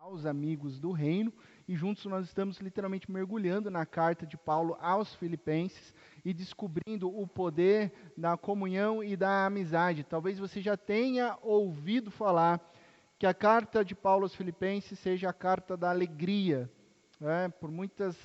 aos amigos do reino, e juntos nós estamos literalmente mergulhando na carta de Paulo aos Filipenses e descobrindo o poder da comunhão e da amizade. Talvez você já tenha ouvido falar que a carta de Paulo aos Filipenses seja a carta da alegria, né? Por muitas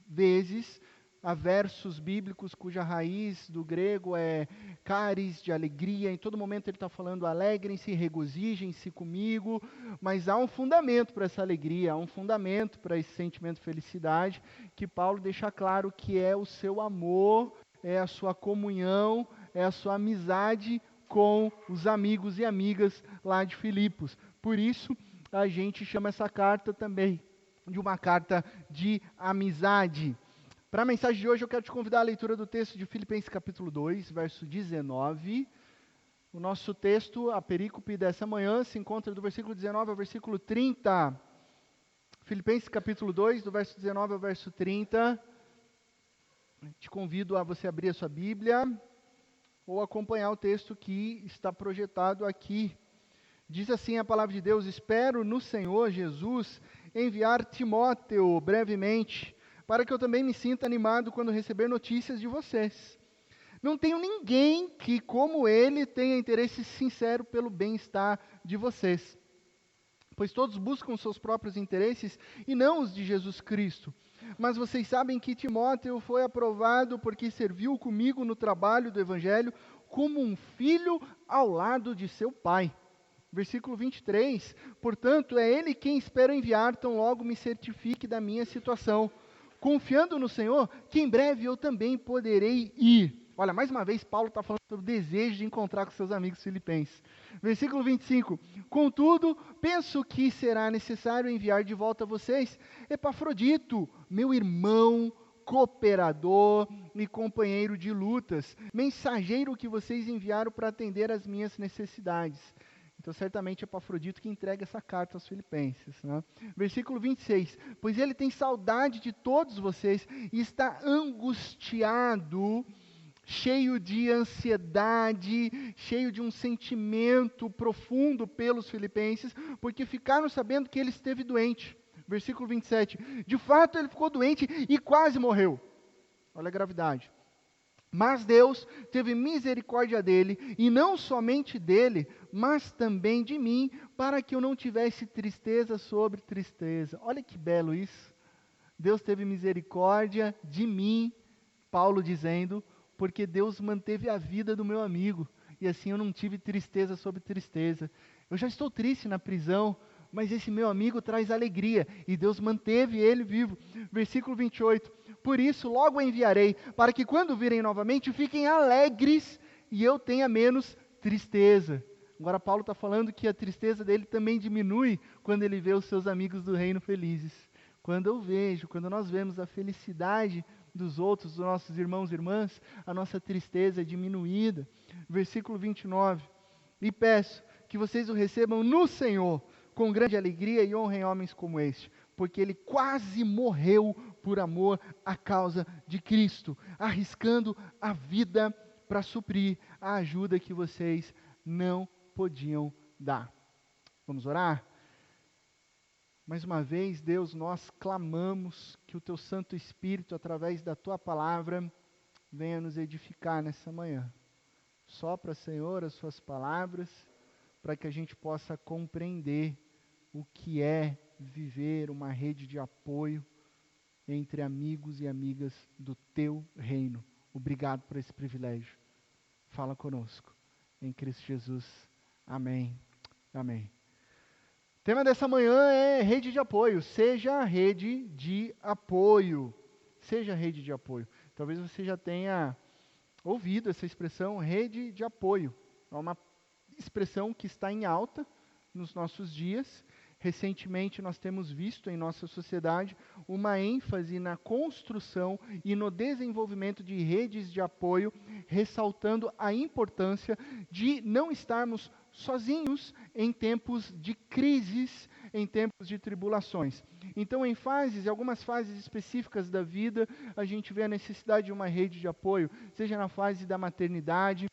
vezes há versos bíblicos cuja raiz do grego é caris, de alegria. Em todo momento ele está falando alegrem-se, regozijem-se comigo, mas há um fundamento para essa alegria, há um fundamento para esse sentimento de felicidade, que Paulo deixa claro que é o seu amor, é a sua comunhão, é a sua amizade com os amigos e amigas lá de Filipos. Por isso, a gente chama essa carta também de uma carta de amizade. Para a mensagem de hoje, eu quero te convidar à leitura do texto de Filipenses capítulo 2, verso 19. O nosso texto, a perícope dessa manhã, se encontra do versículo 19 ao versículo 30. Filipenses capítulo 2, do verso 19 ao verso 30. Te convido a você abrir a sua Bíblia ou acompanhar o texto que está projetado aqui. Diz assim a palavra de Deus: espero no Senhor Jesus enviar Timóteo brevemente, para que eu também me sinta animado quando receber notícias de vocês. Não tenho ninguém que, como ele, tenha interesse sincero pelo bem-estar de vocês, pois todos buscam seus próprios interesses e não os de Jesus Cristo. Mas vocês sabem que Timóteo foi aprovado porque serviu comigo no trabalho do Evangelho como um filho ao lado de seu pai. Versículo 23, portanto, é ele quem espero enviar, tão logo me certifique da minha situação, confiando no Senhor, que em breve eu também poderei ir. Olha, mais uma vez, Paulo está falando sobre o desejo de encontrar com seus amigos filipenses. Versículo 25, contudo, penso que será necessário enviar de volta a vocês Epafrodito, meu irmão, cooperador e companheiro de lutas, mensageiro que vocês enviaram para atender às minhas necessidades. Então, certamente é Epafrodito que entrega essa carta aos Filipenses, né? Versículo 26, pois ele tem saudade de todos vocês e está angustiado, cheio de ansiedade, cheio de um sentimento profundo pelos Filipenses, porque ficaram sabendo que ele esteve doente. Versículo 27, de fato ele ficou doente e quase morreu. Olha a gravidade. Mas Deus teve misericórdia dele, e não somente dele, mas também de mim, para que eu não tivesse tristeza sobre tristeza. Olha que belo isso. Deus teve misericórdia de mim, Paulo dizendo, porque Deus manteve a vida do meu amigo, e assim eu não tive tristeza sobre tristeza. Eu já estou triste na prisão, mas esse meu amigo traz alegria, e Deus manteve ele vivo. Versículo 28, por isso logo o enviarei, para que quando virem novamente, fiquem alegres, e eu tenha menos tristeza. Agora Paulo está falando que a tristeza dele também diminui, quando ele vê os seus amigos do reino felizes. Quando nós vemos a felicidade dos outros, dos nossos irmãos e irmãs, a nossa tristeza é diminuída. Versículo 29, e peço que vocês o recebam no Senhor, com grande alegria, e honrem homens como este, porque ele quase morreu por amor à causa de Cristo, arriscando a vida para suprir a ajuda que vocês não podiam dar. Vamos orar? Mais uma vez, Deus, nós clamamos que o Teu Santo Espírito, através da Tua palavra, venha nos edificar nessa manhã. Sopra, Senhor, as Suas palavras, para que a gente possa compreender o que é viver uma rede de apoio entre amigos e amigas do Teu reino. Obrigado por esse privilégio. Fala conosco. Em Cristo Jesus. Amém. Amém. O tema dessa manhã é rede de apoio. Seja rede de apoio. Seja rede de apoio. Talvez você já tenha ouvido essa expressão, rede de apoio. É uma expressão que está em alta nos nossos dias. Recentemente nós temos visto em nossa sociedade uma ênfase na construção e no desenvolvimento de redes de apoio, ressaltando a importância de não estarmos sozinhos em tempos de crises, em tempos de tribulações. Então, em algumas fases específicas da vida, a gente vê a necessidade de uma rede de apoio, seja na fase da maternidade,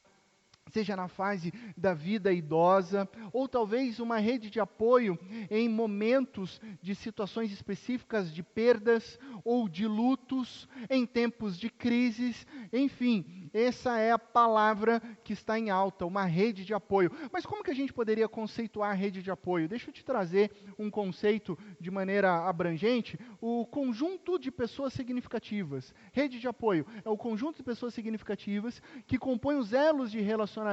seja na fase da vida idosa, ou talvez uma rede de apoio em momentos de situações específicas de perdas ou de lutos, em tempos de crises, enfim, essa é a palavra que está em alta, uma rede de apoio. Mas como que a gente poderia conceituar a rede de apoio? Deixa eu te trazer um conceito de maneira abrangente, o conjunto de pessoas significativas. Rede de apoio é o conjunto de pessoas significativas que compõem os elos de relacionamento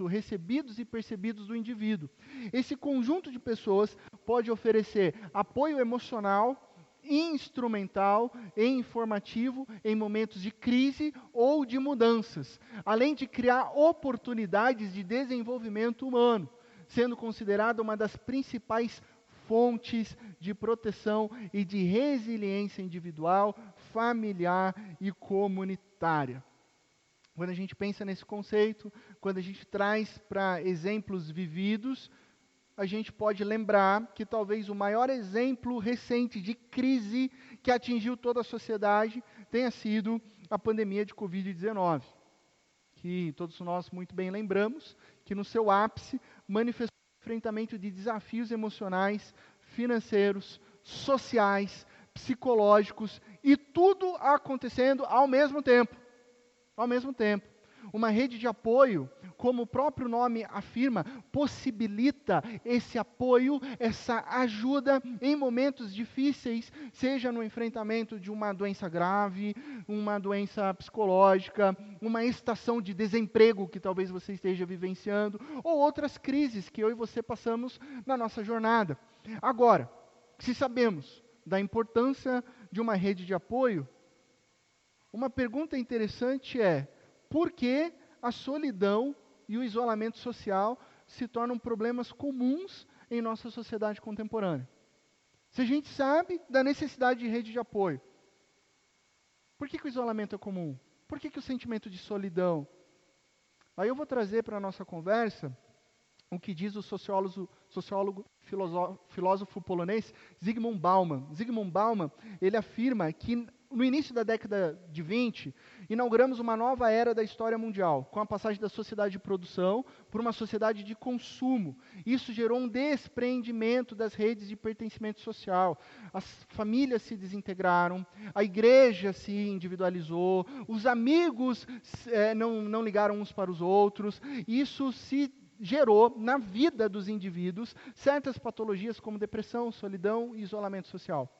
recebidos e percebidos do indivíduo. Esse conjunto de pessoas pode oferecer apoio emocional, instrumental e informativo em momentos de crise ou de mudanças, além de criar oportunidades de desenvolvimento humano, sendo considerada uma das principais fontes de proteção e de resiliência individual, familiar e comunitária. Quando a gente pensa nesse conceito, quando a gente traz para exemplos vividos, a gente pode lembrar que talvez o maior exemplo recente de crise que atingiu toda a sociedade tenha sido a pandemia de Covid-19, que todos nós muito bem lembramos, que no seu ápice manifestou o enfrentamento de desafios emocionais, financeiros, sociais, psicológicos, e tudo acontecendo ao mesmo tempo. Ao mesmo tempo. Uma rede de apoio, como o próprio nome afirma, possibilita esse apoio, essa ajuda em momentos difíceis, seja no enfrentamento de uma doença grave, uma doença psicológica, uma estação de desemprego que talvez você esteja vivenciando, ou outras crises que eu e você passamos na nossa jornada. Agora, se sabemos da importância de uma rede de apoio, uma pergunta interessante é: por que a solidão e o isolamento social se tornam problemas comuns em nossa sociedade contemporânea? Se a gente sabe da necessidade de rede de apoio, por que o isolamento é comum? Por que o sentimento de solidão? Aí eu vou trazer para a nossa conversa o que diz o sociólogo, filósofo polonês Zygmunt Bauman. Zygmunt Bauman, ele afirma que no início da década de 20, inauguramos uma nova era da história mundial, com a passagem da sociedade de produção por uma sociedade de consumo. Isso gerou um desprendimento das redes de pertencimento social. As famílias se desintegraram, a igreja se individualizou, os amigos não ligaram uns para os outros. Isso se gerou na vida dos indivíduos certas patologias como depressão, solidão e isolamento social.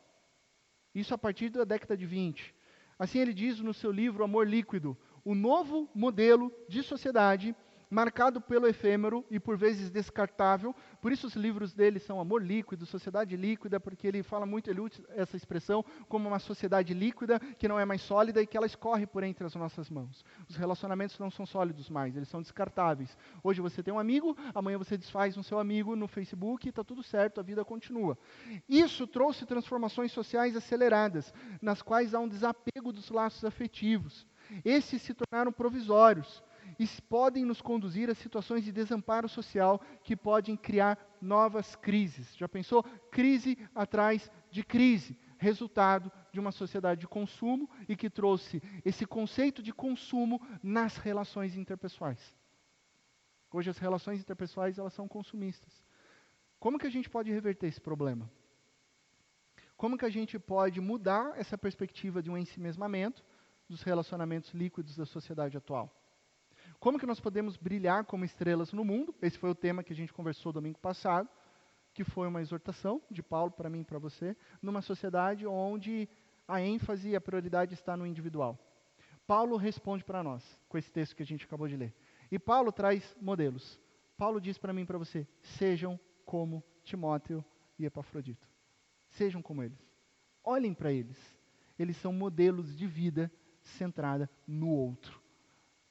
Isso a partir da década de 20. Assim ele diz no seu livro Amor Líquido, o novo modelo de sociedade marcado pelo efêmero e por vezes descartável. Por isso os livros dele são Amor Líquido, Sociedade Líquida, porque ele fala muito, ele usa essa expressão como uma sociedade líquida que não é mais sólida e que ela escorre por entre as nossas mãos. Os relacionamentos não são sólidos mais, eles são descartáveis. Hoje você tem um amigo, amanhã você desfaz um seu amigo no Facebook e está tudo certo, a vida continua. Isso trouxe transformações sociais aceleradas, nas quais há um desapego dos laços afetivos. Esses se tornaram provisórios e podem nos conduzir a situações de desamparo social que podem criar novas crises. Já pensou? Crise atrás de crise, resultado de uma sociedade de consumo e que trouxe esse conceito de consumo nas relações interpessoais. Hoje as relações interpessoais elas são consumistas. Como que a gente pode reverter esse problema? Como que a gente pode mudar essa perspectiva de um ensimesmamento dos relacionamentos líquidos da sociedade atual? Como que nós podemos brilhar como estrelas no mundo? Esse foi o tema que a gente conversou domingo passado, que foi uma exortação de Paulo para mim e para você, numa sociedade onde a ênfase e a prioridade está no individual. Paulo responde para nós, com esse texto que a gente acabou de ler. E Paulo traz modelos. Paulo diz para mim e para você, sejam como Timóteo e Epafrodito. Sejam como eles. Olhem para eles. Eles são modelos de vida centrada no outro.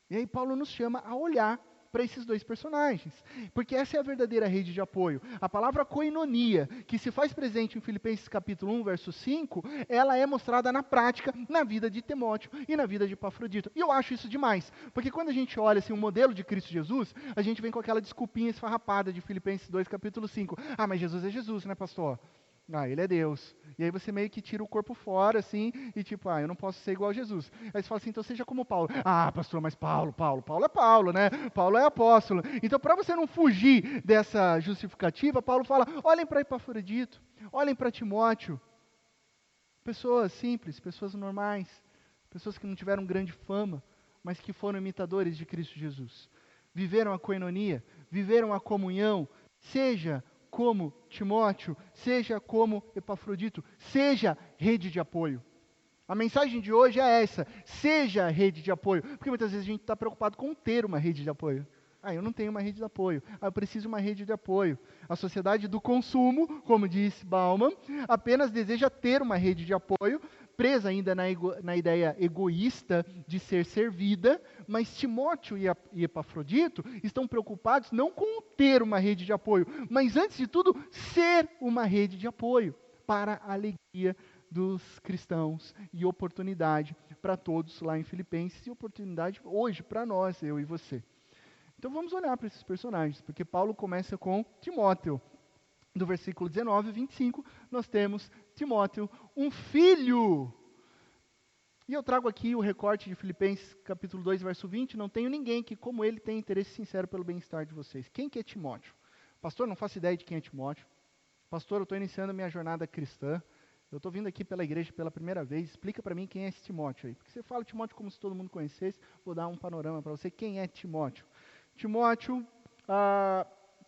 E aí Paulo nos chama a olhar para esses dois personagens, porque essa é a verdadeira rede de apoio. A palavra koinonia, que se faz presente em Filipenses capítulo 1, verso 5, ela é mostrada na prática, na vida de Timóteo e na vida de Epafrodito. E eu acho isso demais, porque quando a gente olha assim, o modelo de Cristo Jesus, a gente vem com aquela desculpinha esfarrapada de Filipenses 2, capítulo 5. Ah, mas Jesus é Jesus, né, pastor? Ah, ele é Deus. E aí você meio que tira o corpo fora, assim, e tipo, eu não posso ser igual a Jesus. Aí você fala assim, então seja como Paulo. Ah, pastor, mas Paulo é Paulo, né? Paulo é apóstolo. Então, para você não fugir dessa justificativa, Paulo fala, olhem para Epafrodito, olhem para Timóteo. Pessoas simples, pessoas normais, pessoas que não tiveram grande fama, mas que foram imitadores de Cristo Jesus. Viveram a koinonia, viveram a comunhão, seja como Timóteo, seja como Epafrodito, seja rede de apoio. A mensagem de hoje é essa, seja rede de apoio, porque muitas vezes a gente está preocupado com ter uma rede de apoio. Eu não tenho uma rede de apoio. Eu preciso de uma rede de apoio. A sociedade do consumo, como disse Bauman, apenas deseja ter uma rede de apoio, presa ainda na ideia egoísta de ser servida, mas Timóteo e Epafrodito estão preocupados não com ter uma rede de apoio, mas antes de tudo, ser uma rede de apoio para a alegria dos cristãos e oportunidade para todos lá em Filipenses e oportunidade hoje para nós, eu e você. Então vamos olhar para esses personagens, porque Paulo começa com Timóteo. Do versículo 19 e 25, nós temos Timóteo, um filho. E eu trago aqui o recorte de Filipenses capítulo 2, verso 20, não tenho ninguém que como ele tenha interesse sincero pelo bem-estar de vocês. Quem que é Timóteo? Pastor, não faço ideia de quem é Timóteo. Pastor, eu estou iniciando a minha jornada cristã. Eu estou vindo aqui pela igreja pela primeira vez. Explica para mim quem é esse Timóteo aí. Porque você fala Timóteo como se todo mundo conhecesse. Vou dar um panorama para você. Quem é Timóteo? Timóteo,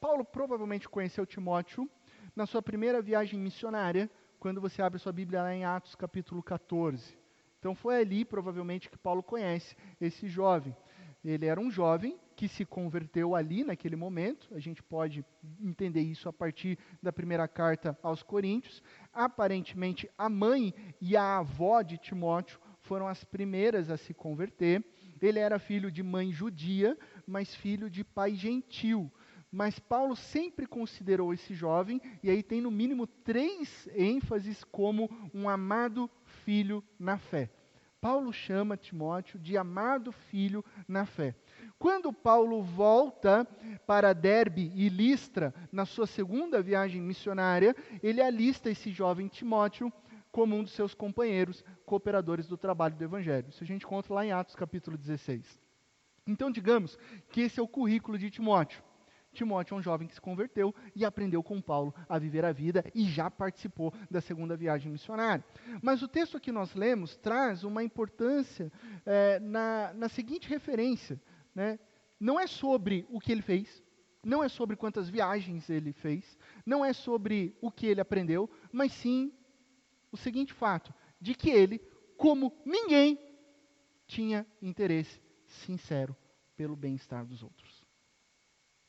Paulo provavelmente conheceu Timóteo na sua primeira viagem missionária, quando você abre sua Bíblia lá em Atos capítulo 14. Então foi ali provavelmente que Paulo conhece esse jovem. Ele era um jovem que se converteu ali naquele momento, a gente pode entender isso a partir da primeira carta aos Coríntios. Aparentemente a mãe e a avó de Timóteo foram as primeiras a se converter. Ele era filho de mãe judia, mas filho de pai gentil. Mas Paulo sempre considerou esse jovem, e aí tem no mínimo 3 ênfases como um amado filho na fé. Paulo chama Timóteo de amado filho na fé. Quando Paulo volta para Derbe e Listra, na sua segunda viagem missionária, ele alista esse jovem Timóteo como um dos seus companheiros, cooperadores do trabalho do Evangelho. Isso a gente encontra lá em Atos capítulo 16. Então, digamos que esse é o currículo de Timóteo. Timóteo é um jovem que se converteu e aprendeu com Paulo a viver a vida e já participou da segunda viagem missionária. Mas o texto que nós lemos traz uma importância na seguinte referência, né? Não é sobre o que ele fez, não é sobre quantas viagens ele fez, não é sobre o que ele aprendeu, mas sim o seguinte fato, de que ele, como ninguém, tinha interesse sincero pelo bem-estar dos outros.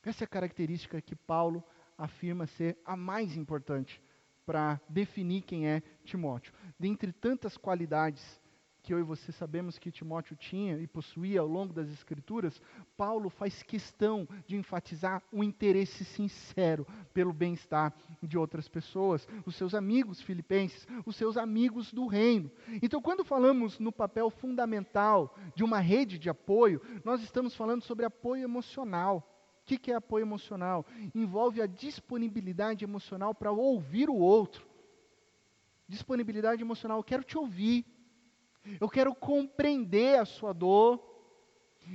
Essa é a característica que Paulo afirma ser a mais importante para definir quem é Timóteo. Dentre tantas qualidades que eu e você sabemos que Timóteo tinha e possuía ao longo das Escrituras, Paulo faz questão de enfatizar o interesse sincero pelo bem-estar de outras pessoas, os seus amigos filipenses, os seus amigos do reino. Então, quando falamos no papel fundamental de uma rede de apoio, nós estamos falando sobre apoio emocional. O que é apoio emocional? Envolve a disponibilidade emocional para ouvir o outro. Disponibilidade emocional, eu quero te ouvir. Eu quero compreender a sua dor.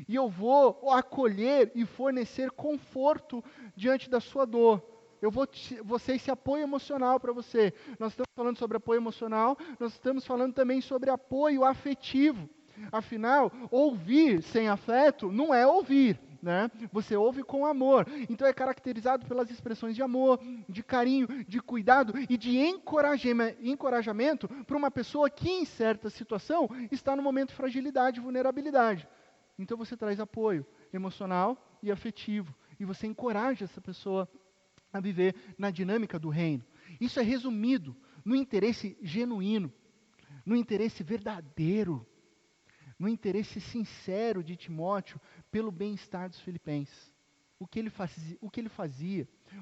E eu vou acolher e fornecer conforto diante da sua dor. Eu vou ser esse apoio emocional para você. Nós estamos falando sobre apoio emocional, nós estamos falando também sobre apoio afetivo. Afinal, ouvir sem afeto não é ouvir. Né? Você ouve com amor, então é caracterizado pelas expressões de amor, de carinho, de cuidado e de encorajamento para uma pessoa que em certa situação está no momento de fragilidade e vulnerabilidade. Então você traz apoio emocional e afetivo e você encoraja essa pessoa a viver na dinâmica do reino. Isso é resumido no interesse genuíno, no interesse verdadeiro, no interesse sincero de Timóteo pelo bem-estar dos filipenses. O que ele fazia,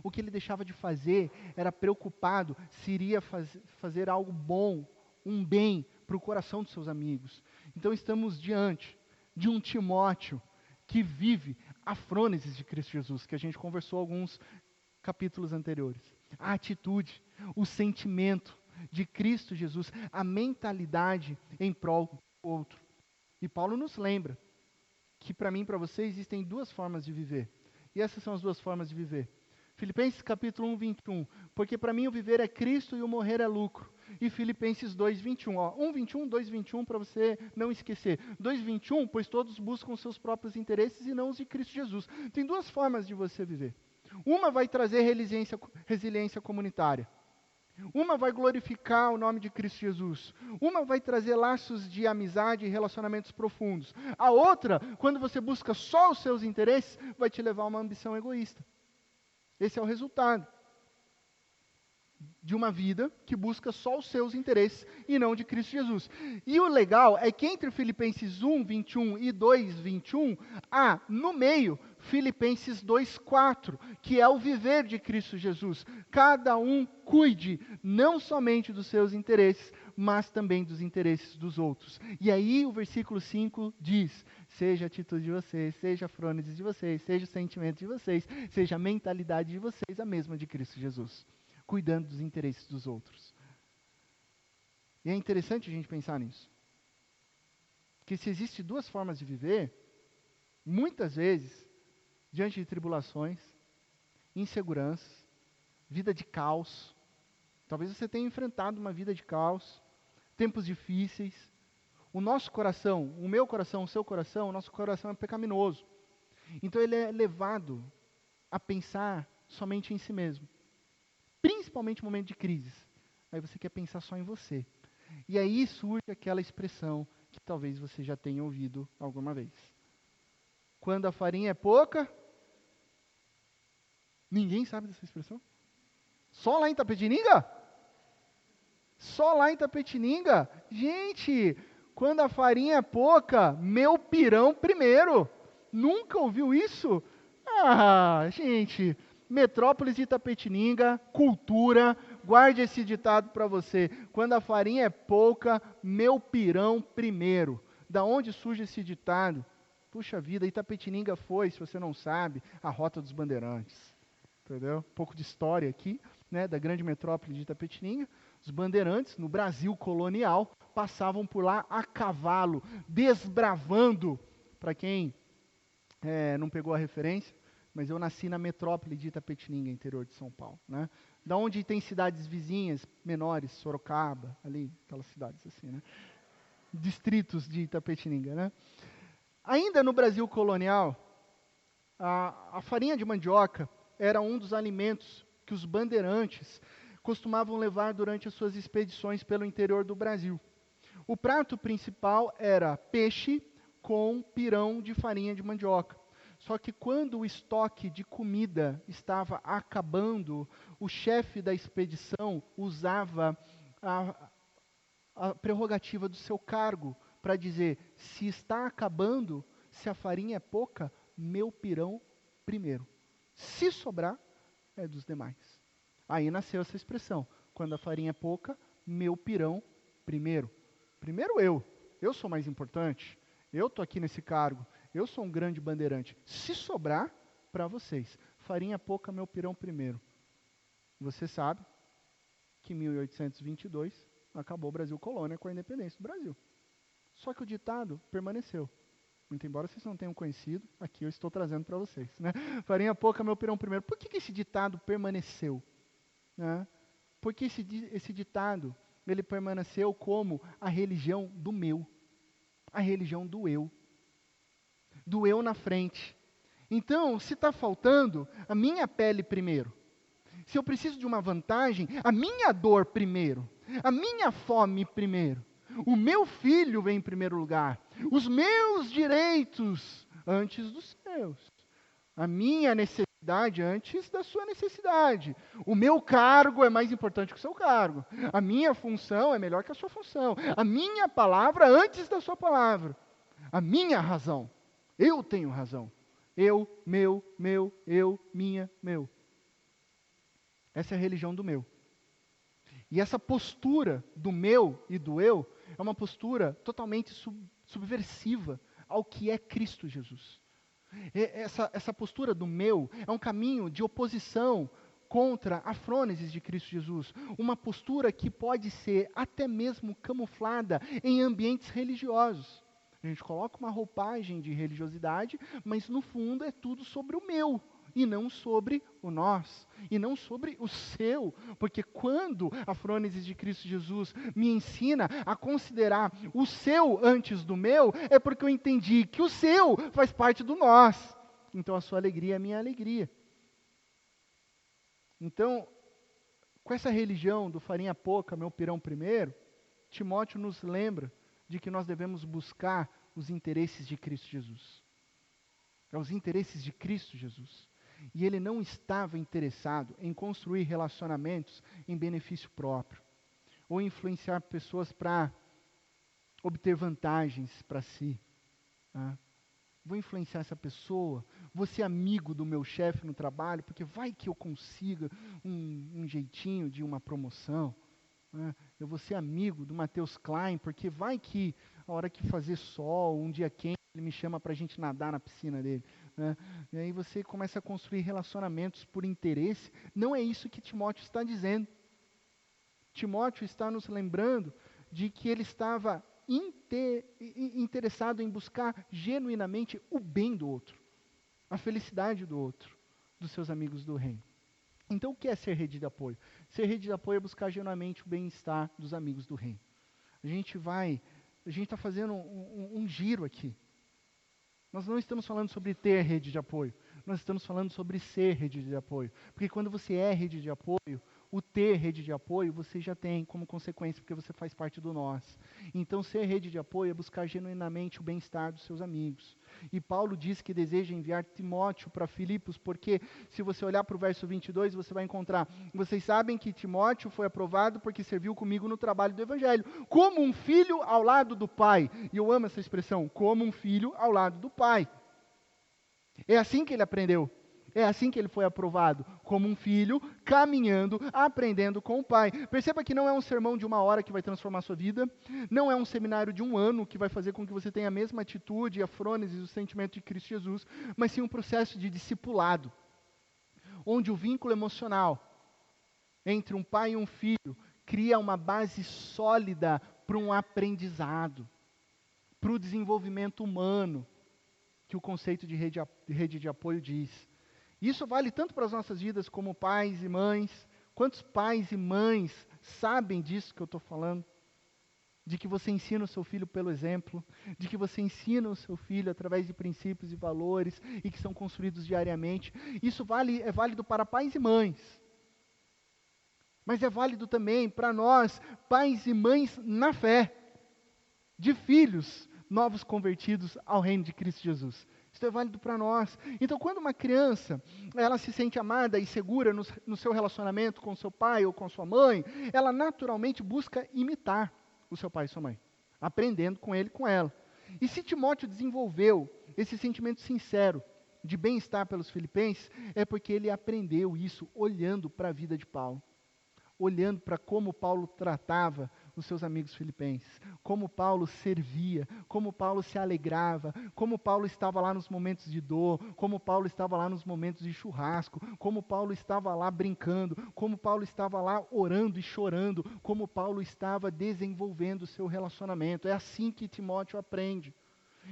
o que ele deixava de fazer, era preocupado se iria fazer algo bom, um bem para o coração dos seus amigos. Então estamos diante de um Timóteo que vive a frônesis de Cristo Jesus, que a gente conversou alguns capítulos anteriores. a atitude, o sentimento de Cristo Jesus, a mentalidade em prol do outro. E Paulo nos lembra que para mim e para você existem duas formas de viver. E essas são as duas formas de viver. Filipenses capítulo 1, 21. Porque para mim o viver é Cristo e o morrer é lucro. E Filipenses 2, 21. 1, 21, 2, 21, para você não esquecer. 2, 21, pois todos buscam os seus próprios interesses e não os de Cristo Jesus. Tem duas formas de você viver. Uma vai trazer resiliência comunitária. Uma vai glorificar o nome de Cristo Jesus. Uma vai trazer laços de amizade e relacionamentos profundos. A outra, quando você busca só os seus interesses, vai te levar a uma ambição egoísta. Esse é o resultado de uma vida que busca só os seus interesses e não de Cristo Jesus. E o legal é que entre Filipenses 1, 21 e 2, 21, há no meio Filipenses 2, 4, que é o viver de Cristo Jesus. Cada um cuide não somente dos seus interesses, mas também dos interesses dos outros. E aí o versículo 5 diz: seja a atitude de vocês, seja a frônese de vocês, seja o sentimento de vocês, seja a mentalidade de vocês a mesma de Cristo Jesus, cuidando dos interesses dos outros. E é interessante a gente pensar nisso. Que se existem duas formas de viver, muitas vezes, diante de tribulações, inseguranças, vida de caos, talvez você tenha enfrentado uma vida de caos, tempos difíceis, o nosso coração, o meu coração, o seu coração, o nosso coração é pecaminoso. Então ele é levado a pensar somente em si mesmo. Principalmente no momento de crise. Aí você quer pensar só em você. E aí surge aquela expressão que talvez você já tenha ouvido alguma vez. Quando a farinha é pouca... Ninguém sabe dessa expressão? Só lá em Itapetininga? Só lá em Itapetininga? Gente, quando a farinha é pouca, meu pirão primeiro. Nunca ouviu isso? Ah, gente... Metrópolis de Itapetininga, cultura, guarde esse ditado para você. Quando a farinha é pouca, meu pirão primeiro. Da onde surge esse ditado? Puxa vida, Itapetininga foi, se você não sabe, a Rota dos Bandeirantes. Entendeu? Um pouco de história aqui, né, da grande metrópole de Itapetininga. Os bandeirantes, no Brasil colonial, passavam por lá a cavalo, desbravando. Para quem não pegou a referência, mas eu nasci na metrópole de Itapetininga, interior de São Paulo, né? Da onde tem cidades vizinhas, menores, Sorocaba, ali, aquelas cidades assim, né? Distritos de Itapetininga, né? Ainda no Brasil colonial, a farinha de mandioca era um dos alimentos que os bandeirantes costumavam levar durante as suas expedições pelo interior do Brasil. O prato principal era peixe com pirão de farinha de mandioca. Só que quando o estoque de comida estava acabando, o chefe da expedição usava a prerrogativa do seu cargo para dizer: se está acabando, se a farinha é pouca, meu pirão primeiro. Se sobrar, é dos demais. Aí nasceu essa expressão: quando a farinha é pouca, meu pirão primeiro. Primeiro eu sou mais importante, eu estou aqui nesse cargo. Eu sou um grande bandeirante. Se sobrar, para vocês. Farinha pouca, meu pirão primeiro. Você sabe que em 1822 acabou o Brasil colônia com a independência do Brasil. Só que o ditado permaneceu. Muito embora vocês não tenham conhecido, aqui eu estou trazendo para vocês. Né? Farinha pouca, meu pirão primeiro. Por que esse ditado permaneceu? Né? Porque esse ditado ele permaneceu como a religião do meu. A religião do eu. Do eu na frente. Então, se está faltando, a minha pele primeiro. Se eu preciso de uma vantagem, a minha dor primeiro. A minha fome primeiro. O meu filho vem em primeiro lugar. Os meus direitos antes dos seus. A minha necessidade antes da sua necessidade. O meu cargo é mais importante que o seu cargo. A minha função é melhor que a sua função. A minha palavra antes da sua palavra. A minha razão. Eu tenho razão. Eu, meu, eu, minha, meu. Essa é a religião do meu. E essa postura do meu e do eu é uma postura totalmente subversiva ao que é Cristo Jesus. Essa postura do meu é um caminho de oposição contra a frônesis de Cristo Jesus, uma postura que pode ser até mesmo camuflada em ambientes religiosos. A gente coloca uma roupagem de religiosidade, mas no fundo é tudo sobre o meu, e não sobre o nós, e não sobre o seu, porque quando a frônesis de Cristo Jesus me ensina a considerar o seu antes do meu, é porque eu entendi que o seu faz parte do nós, então a sua alegria é a minha alegria. Então, com essa religião do farinha pouca, meu pirão primeiro, Timóteo nos lembra de que nós devemos buscar os interesses de Cristo Jesus. É os interesses de Cristo Jesus. E ele não estava interessado em construir relacionamentos em benefício próprio, ou influenciar pessoas para obter vantagens para si. Tá? Vou influenciar essa pessoa, vou ser amigo do meu chefe no trabalho, porque vai que eu consiga um jeitinho de uma promoção. Né? Eu vou ser amigo do Matheus Klein, porque vai que a hora que fazer sol, um dia quente, ele me chama para a gente nadar na piscina dele. Né? E aí você começa a construir relacionamentos por interesse. Não é isso que Timóteo está dizendo. Timóteo está nos lembrando de que ele estava interessado em buscar genuinamente o bem do outro, a felicidade do outro, dos seus amigos do reino. Então, o que é ser rede de apoio? Ser rede de apoio é buscar genuinamente o bem-estar dos amigos do reino. A gente está fazendo um giro aqui. Nós não estamos falando sobre ter rede de apoio, nós estamos falando sobre ser rede de apoio. Porque quando você é rede de apoio, o ter rede de apoio você já tem como consequência, porque você faz parte do nós. Então, ser rede de apoio é buscar genuinamente o bem-estar dos seus amigos. E Paulo diz que deseja enviar Timóteo para Filipos, porque se você olhar para o verso 22, você vai encontrar: vocês sabem que Timóteo foi aprovado porque serviu comigo no trabalho do evangelho, como um filho ao lado do pai. E eu amo essa expressão, como um filho ao lado do pai. É assim que ele aprendeu. É assim que ele foi aprovado, como um filho, caminhando, aprendendo com o pai. Perceba que não é um sermão de 1 hora que vai transformar a sua vida, não é um seminário de 1 ano que vai fazer com que você tenha a mesma atitude, a frônesis, o sentimento de Cristo Jesus, mas sim um processo de discipulado, onde o vínculo emocional entre um pai e um filho cria uma base sólida para um aprendizado, para o desenvolvimento humano, que o conceito de rede de apoio diz. Isso vale tanto para as nossas vidas como pais e mães. Quantos pais e mães sabem disso que eu estou falando? De que você ensina o seu filho pelo exemplo, de que você ensina o seu filho através de princípios e valores e que são construídos diariamente. Isso é válido para pais e mães. Mas é válido também para nós, pais e mães na fé, de filhos novos convertidos ao reino de Cristo Jesus. Isso é válido para nós. Então, quando uma criança, ela se sente amada e segura no seu relacionamento com seu pai ou com sua mãe, ela naturalmente busca imitar o seu pai e sua mãe, aprendendo com ele e com ela. E se Timóteo desenvolveu esse sentimento sincero de bem-estar pelos filipenses, é porque ele aprendeu isso olhando para a vida de Paulo, olhando para como Paulo tratava os seus amigos filipenses, como Paulo servia, como Paulo se alegrava, como Paulo estava lá nos momentos de dor, como Paulo estava lá nos momentos de churrasco, como Paulo estava lá brincando, como Paulo estava lá orando e chorando, como Paulo estava desenvolvendo o seu relacionamento. É assim que Timóteo aprende.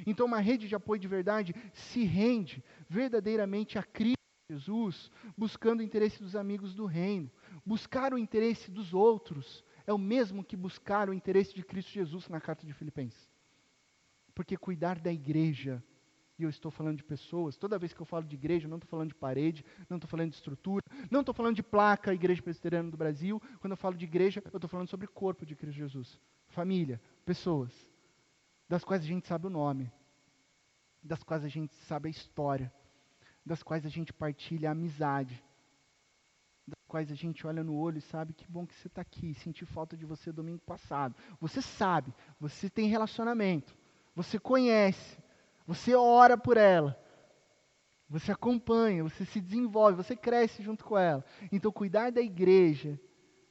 Então, uma rede de apoio de verdade se rende verdadeiramente a Cristo Jesus, buscando o interesse dos amigos do reino. Buscar o interesse dos outros é o mesmo que buscar o interesse de Cristo Jesus na carta de Filipenses. Porque cuidar da igreja, e eu estou falando de pessoas, toda vez que eu falo de igreja, eu não estou falando de parede, não estou falando de estrutura, não estou falando de placa, Igreja Presbiteriana do Brasil. Quando eu falo de igreja, eu estou falando sobre o corpo de Cristo Jesus. Família, pessoas, das quais a gente sabe o nome, das quais a gente sabe a história, das quais a gente partilha a amizade, das quais a gente olha no olho e sabe: que bom que você está aqui, senti falta de você domingo passado. Você sabe, você tem relacionamento, você conhece, você ora por ela, você acompanha, você se desenvolve, você cresce junto com ela. Então, cuidar da igreja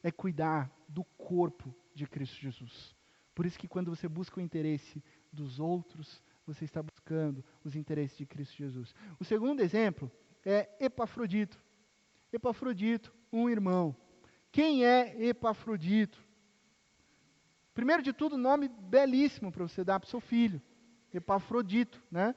é cuidar do corpo de Cristo Jesus. Por isso que quando você busca o interesse dos outros, você está buscando os interesses de Cristo Jesus. O segundo exemplo é Epafrodito. Epafrodito, um irmão. Quem é Epafrodito? Primeiro de tudo, nome belíssimo para você dar para o seu filho. Epafrodito, né?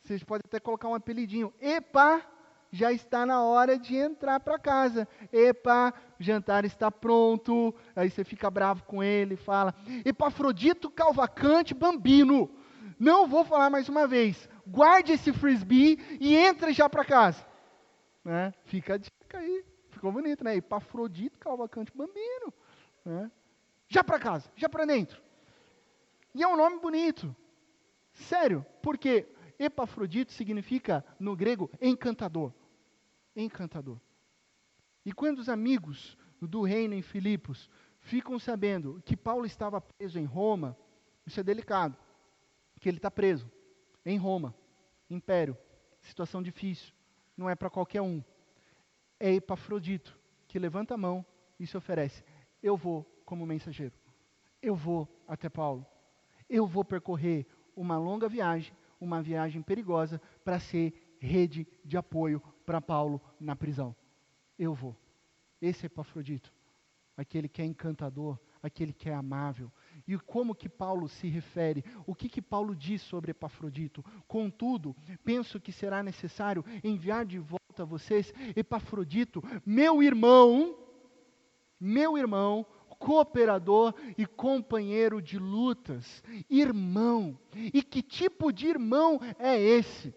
Vocês podem até colocar um apelidinho. Epa, já está na hora de entrar para casa. Epa, o jantar está pronto. Aí você fica bravo com ele e fala: Epafrodito Calvacante Bambino. Não vou falar mais uma vez. Guarde esse frisbee e entre já para casa. Né? Fica a dica aí. Ficou bonito, né? Epafrodito Calvacante Bambino. Né? Já para casa, já para dentro. E é um nome bonito. Sério, porque Epafrodito significa, no grego, encantador. Encantador. E quando os amigos do reino em Filipos ficam sabendo que Paulo estava preso em Roma, isso é delicado, porque ele está preso em Roma, império, situação difícil, não é para qualquer um. É Epafrodito que levanta a mão e se oferece. Eu vou como mensageiro. Eu vou até Paulo. Eu vou percorrer uma longa viagem, uma viagem perigosa, para ser rede de apoio para Paulo na prisão. Eu vou. Esse é Epafrodito. Aquele que é encantador, aquele que é amável. E como que Paulo se refere? O que Paulo diz sobre Epafrodito? Contudo, penso que será necessário enviar de volta a vocês Epafrodito, meu irmão, cooperador e companheiro de lutas. Irmão. E que tipo de irmão é esse?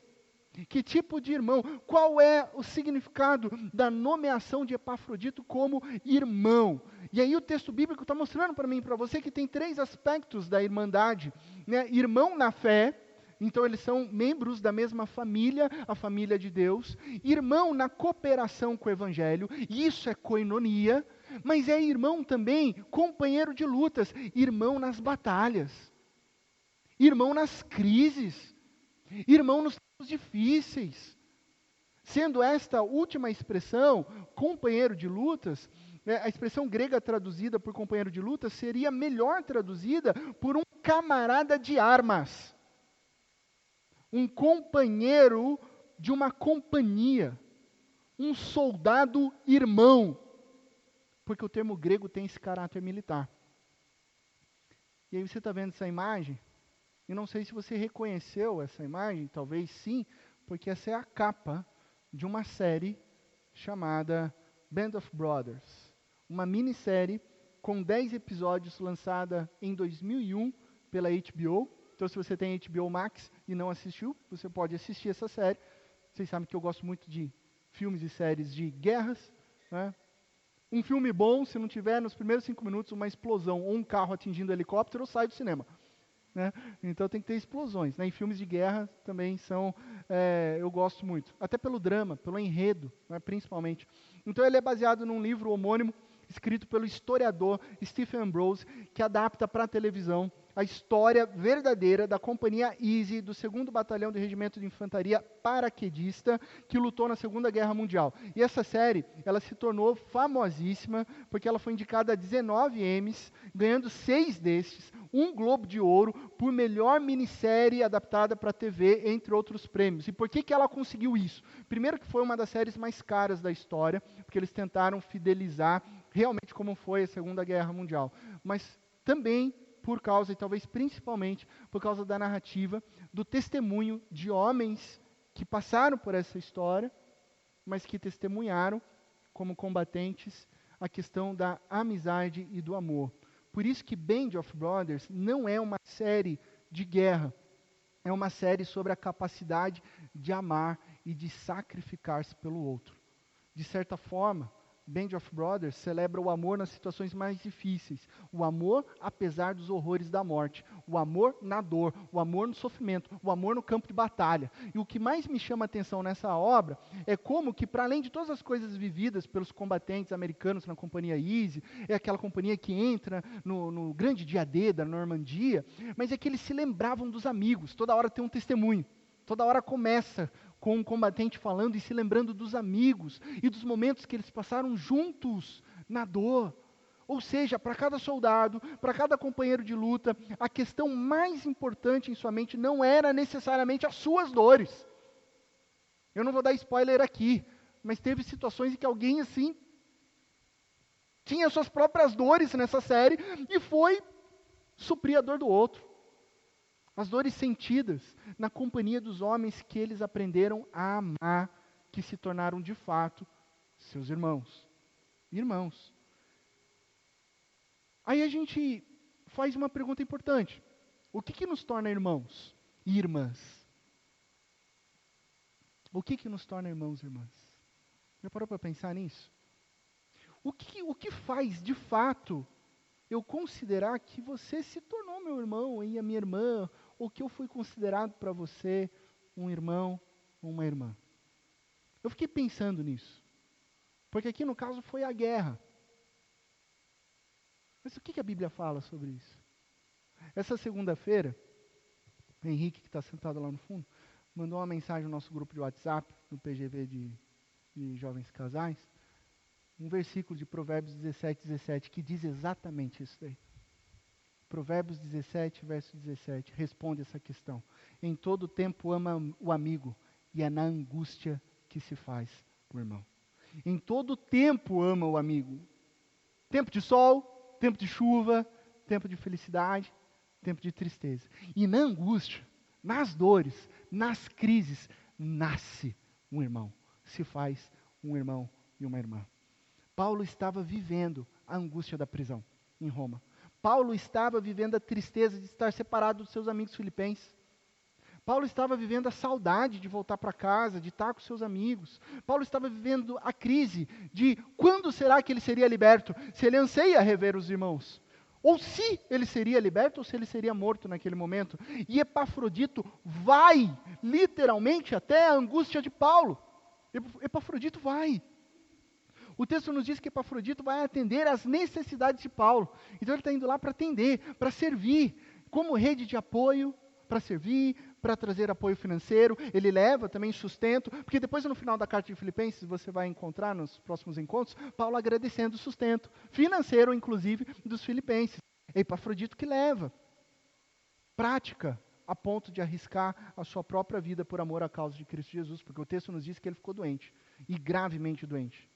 Que tipo de irmão? Qual é o significado da nomeação de Epafrodito como irmão? E aí o texto bíblico está mostrando para mim e para você que tem 3 aspectos da irmandade. Né? Irmão na fé, então eles são membros da mesma família, a família de Deus. Irmão na cooperação com o evangelho, isso é koinonia. Mas é irmão também, companheiro de lutas, irmão nas batalhas, irmão nas crises, irmão nos tempos difíceis. Sendo esta última expressão, companheiro de lutas, a expressão grega traduzida por companheiro de lutas seria melhor traduzida por um camarada de armas, um companheiro de uma companhia, um soldado irmão. Porque o termo grego tem esse caráter militar. E aí você está vendo essa imagem? Eu não sei se você reconheceu essa imagem, talvez sim, porque essa é a capa de uma série chamada Band of Brothers. Uma minissérie com 10 episódios lançada em 2001 pela HBO. Então se você tem HBO Max e não assistiu, você pode assistir essa série. Vocês sabem que eu gosto muito de filmes e séries de guerras, né? Um filme bom, se não tiver nos primeiros 5 minutos uma explosão ou um carro atingindo um helicóptero, sai do cinema. Né? Então tem que ter explosões. Né? Em filmes de guerra também são, eu gosto muito. Até pelo drama, pelo enredo, né, principalmente. Então ele é baseado num livro homônimo, escrito pelo historiador Stephen Ambrose, que adapta para a televisão a história verdadeira da Companhia Easy, do 2º Batalhão do Regimento de Infantaria Paraquedista, que lutou na Segunda Guerra Mundial. E essa série, ela se tornou famosíssima, porque ela foi indicada a 19 Emmys, ganhando 6 destes, um Globo de Ouro, por melhor minissérie adaptada para a TV, entre outros prêmios. E por que ela conseguiu isso? Primeiro que foi uma das séries mais caras da história, porque eles tentaram fidelizar realmente como foi a Segunda Guerra Mundial. Mas também por causa, e talvez principalmente, por causa da narrativa, do testemunho de homens que passaram por essa história, mas que testemunharam, como combatentes, a questão da amizade e do amor. Por isso que Band of Brothers não é uma série de guerra, é uma série sobre a capacidade de amar e de sacrificar-se pelo outro. De certa forma, Band of Brothers celebra o amor nas situações mais difíceis, o amor apesar dos horrores da morte, o amor na dor, o amor no sofrimento, o amor no campo de batalha. E o que mais me chama a atenção nessa obra é como que, para além de todas as coisas vividas pelos combatentes americanos na Companhia Easy, é aquela companhia que entra no grande dia D da Normandia, mas é que eles se lembravam dos amigos, toda hora tem um testemunho, toda hora começa com um combatente falando e se lembrando dos amigos e dos momentos que eles passaram juntos na dor. Ou seja, para cada soldado, para cada companheiro de luta, a questão mais importante em sua mente não era necessariamente as suas dores. Eu não vou dar spoiler aqui, mas teve situações em que alguém assim tinha suas próprias dores nessa série e foi suprir a dor do outro. As dores sentidas na companhia dos homens que eles aprenderam a amar, que se tornaram de fato seus irmãos. Irmãos. Aí a gente faz uma pergunta importante. O que nos torna irmãos e irmãs? O que nos torna irmãos e irmãs? Já parou para pensar nisso? O que faz, de fato, eu considerar que você se tornou meu irmão e a minha irmã, ou que eu fui considerado para você um irmão ou uma irmã? Eu fiquei pensando nisso. Porque aqui no caso foi a guerra. Mas o que a Bíblia fala sobre isso? Essa segunda-feira, o Henrique, que está sentado lá no fundo, mandou uma mensagem no nosso grupo de WhatsApp, no PGV de Jovens Casais, um versículo de Provérbios 17, que diz exatamente isso daí. Provérbios 17, verso 17, responde essa questão. Em todo tempo ama o amigo, e é na angústia que se faz o irmão. Em todo tempo ama o amigo. Tempo de sol, tempo de chuva, tempo de felicidade, tempo de tristeza. E na angústia, nas dores, nas crises, nasce um irmão. Se faz um irmão e uma irmã. Paulo estava vivendo a angústia da prisão em Roma. Paulo estava vivendo a tristeza de estar separado dos seus amigos filipenses. Paulo estava vivendo a saudade de voltar para casa, de estar com seus amigos. Paulo estava vivendo a crise de quando será que ele seria liberto? Se ele anseia rever os irmãos. Ou se ele seria liberto ou se ele seria morto naquele momento. E Epafrodito vai literalmente até a angústia de Paulo. Epafrodito vai. O texto nos diz que Epafrodito vai atender às necessidades de Paulo. Então ele está indo lá para atender, para servir, como rede de apoio, para servir, para trazer apoio financeiro. Ele leva também sustento, porque depois no final da carta de Filipenses, você vai encontrar nos próximos encontros, Paulo agradecendo o sustento, financeiro inclusive, dos filipenses. É Epafrodito que leva. Prática, a ponto de arriscar a sua própria vida por amor à causa de Cristo Jesus, porque o texto nos diz que ele ficou doente, e gravemente doente.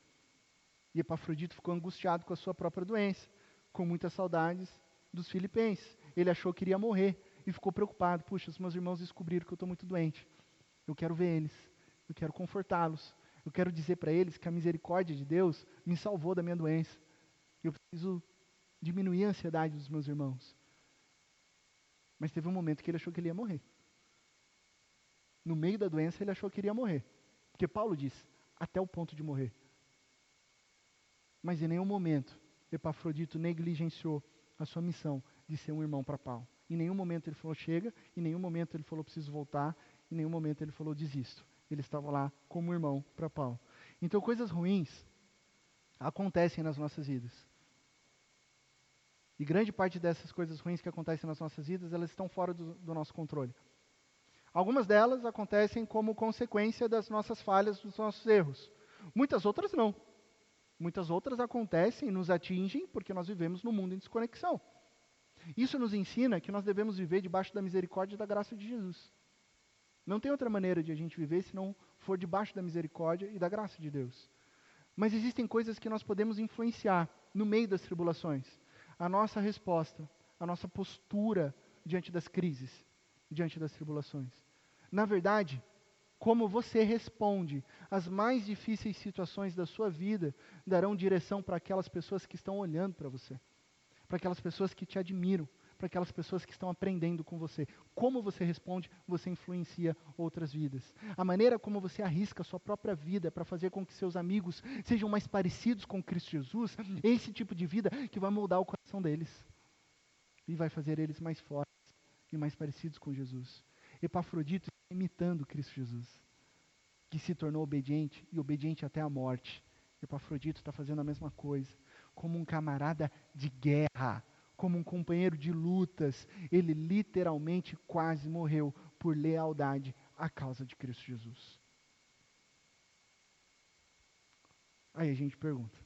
E Epafrodito ficou angustiado com a sua própria doença, com muitas saudades dos filipenses. Ele achou que iria morrer e ficou preocupado. Puxa, os meus irmãos descobriram que eu estou muito doente. Eu quero ver eles, eu quero confortá-los. Eu quero dizer para eles que a misericórdia de Deus me salvou da minha doença. Eu preciso diminuir a ansiedade dos meus irmãos. Mas teve um momento que ele achou que ele ia morrer. No meio da doença ele achou que iria morrer. Porque Paulo diz, até o ponto de morrer. Mas em nenhum momento Epafrodito negligenciou a sua missão de ser um irmão para Paulo. Em nenhum momento ele falou, chega. Em nenhum momento ele falou, preciso voltar. Em nenhum momento ele falou, desisto. Ele estava lá como irmão para Paulo. Então coisas ruins acontecem nas nossas vidas. E grande parte dessas coisas ruins que acontecem nas nossas vidas, elas estão fora do nosso controle. Algumas delas acontecem como consequência das nossas falhas, dos nossos erros. Muitas outras não. Muitas outras acontecem e nos atingem porque nós vivemos num mundo em desconexão. Isso nos ensina que nós devemos viver debaixo da misericórdia e da graça de Jesus. Não tem outra maneira de a gente viver se não for debaixo da misericórdia e da graça de Deus. Mas existem coisas que nós podemos influenciar no meio das tribulações. A nossa resposta, a nossa postura diante das crises, diante das tribulações. Na verdade, como você responde às mais difíceis situações da sua vida, darão direção para aquelas pessoas que estão olhando para você, para aquelas pessoas que te admiram, para aquelas pessoas que estão aprendendo com você. Como você responde, você influencia outras vidas. A maneira como você arrisca a sua própria vida para fazer com que seus amigos sejam mais parecidos com Cristo Jesus, é esse tipo de vida que vai moldar o coração deles e vai fazer eles mais fortes e mais parecidos com Jesus. Epafrodito está imitando Cristo Jesus, que se tornou obediente e obediente até a morte. Epafrodito está fazendo a mesma coisa, como um camarada de guerra, como um companheiro de lutas. Ele literalmente quase morreu por lealdade à causa de Cristo Jesus. Aí a gente pergunta,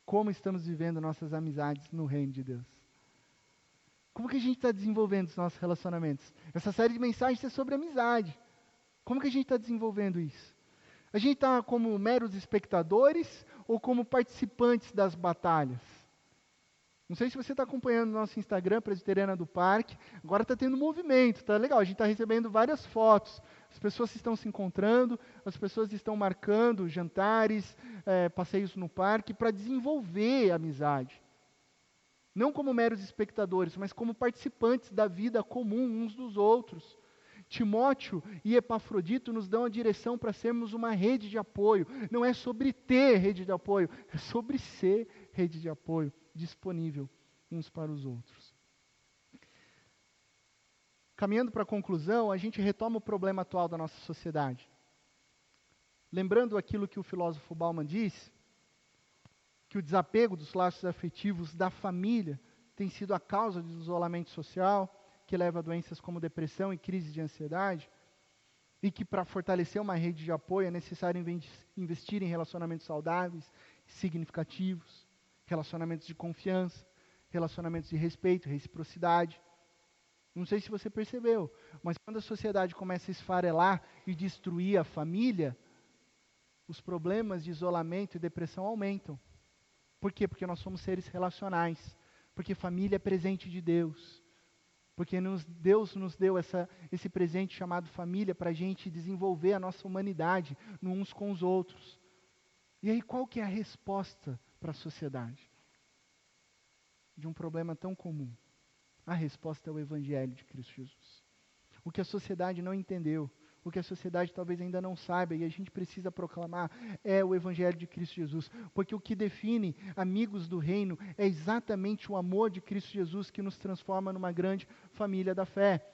como estamos vivendo nossas amizades no reino de Deus? Como que a gente está desenvolvendo os nossos relacionamentos? Essa série de mensagens é sobre amizade. Como que a gente está desenvolvendo isso? A gente está como meros espectadores ou como participantes das batalhas? Não sei se você está acompanhando o nosso Instagram, Presbiteriana do Parque. Agora está tendo movimento, tá legal. A gente está recebendo várias fotos. As pessoas estão se encontrando, as pessoas estão marcando jantares, passeios no parque para desenvolver a amizade. Não como meros espectadores, mas como participantes da vida comum uns dos outros. Timóteo e Epafrodito nos dão a direção para sermos uma rede de apoio. Não é sobre ter rede de apoio, é sobre ser rede de apoio, disponível uns para os outros. Caminhando para a conclusão, a gente retoma o problema atual da nossa sociedade. Lembrando aquilo que o filósofo Bauman disse, que o desapego dos laços afetivos da família tem sido a causa do isolamento social, que leva a doenças como depressão e crise de ansiedade, e que para fortalecer uma rede de apoio é necessário investir em relacionamentos saudáveis, significativos, relacionamentos de confiança, relacionamentos de respeito, reciprocidade. Não sei se você percebeu, mas quando a sociedade começa a esfarelar e destruir a família, os problemas de isolamento e depressão aumentam. Por quê? Porque nós somos seres relacionais, porque família é presente de Deus, porque Deus nos deu esse presente chamado família para a gente desenvolver a nossa humanidade uns com os outros. E aí qual que é a resposta para a sociedade? De um problema tão comum. A resposta é o Evangelho de Cristo Jesus. O que a sociedade não entendeu, o que a sociedade talvez ainda não saiba, e a gente precisa proclamar, é o Evangelho de Cristo Jesus. Porque o que define amigos do reino é exatamente o amor de Cristo Jesus que nos transforma numa grande família da fé.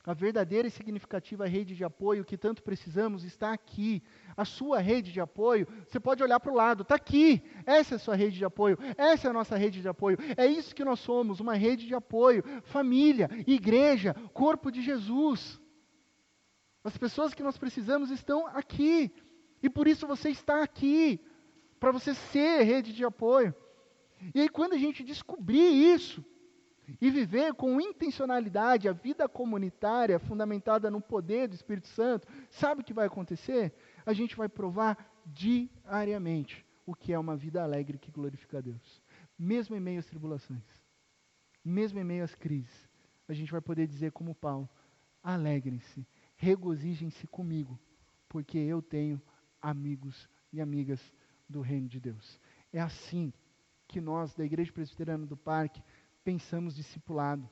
A verdadeira e significativa rede de apoio que tanto precisamos está aqui. A sua rede de apoio, você pode olhar para o lado, está aqui. Essa é a sua rede de apoio, essa é a nossa rede de apoio. É isso que nós somos, uma rede de apoio. Família, igreja, corpo de Jesus. As pessoas que nós precisamos estão aqui. E por isso você está aqui, para você ser rede de apoio. E aí quando a gente descobrir isso, e viver com intencionalidade a vida comunitária fundamentada no poder do Espírito Santo, sabe o que vai acontecer? A gente vai provar diariamente o que é uma vida alegre que glorifica a Deus. Mesmo em meio às tribulações, mesmo em meio às crises, a gente vai poder dizer como Paulo, alegrem-se, regozijem-se comigo, porque eu tenho amigos e amigas do reino de Deus. É assim que nós, da Igreja Presbiteriana do Parque, pensamos discipulado.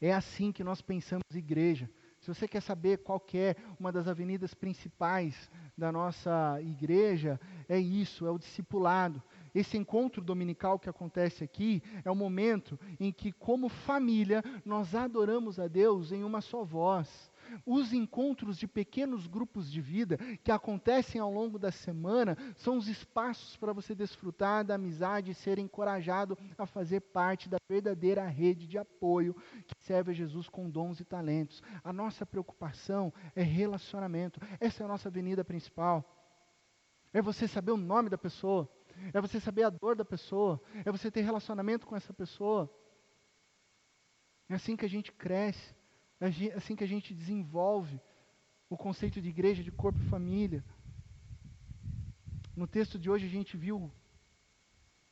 É assim que nós pensamos igreja. Se você quer saber qual que é uma das avenidas principais da nossa igreja, é isso, é o discipulado. Esse encontro dominical que acontece aqui é o momento em que, como família, nós adoramos a Deus em uma só voz. Os encontros de pequenos grupos de vida que acontecem ao longo da semana são os espaços para você desfrutar da amizade e ser encorajado a fazer parte da verdadeira rede de apoio que serve a Jesus com dons e talentos. A nossa preocupação é relacionamento. Essa é a nossa avenida principal. É você saber o nome da pessoa, é você saber a dor da pessoa, é você ter relacionamento com essa pessoa. É assim que a gente cresce. É assim que a gente desenvolve o conceito de igreja, de corpo e família. No texto de hoje a gente viu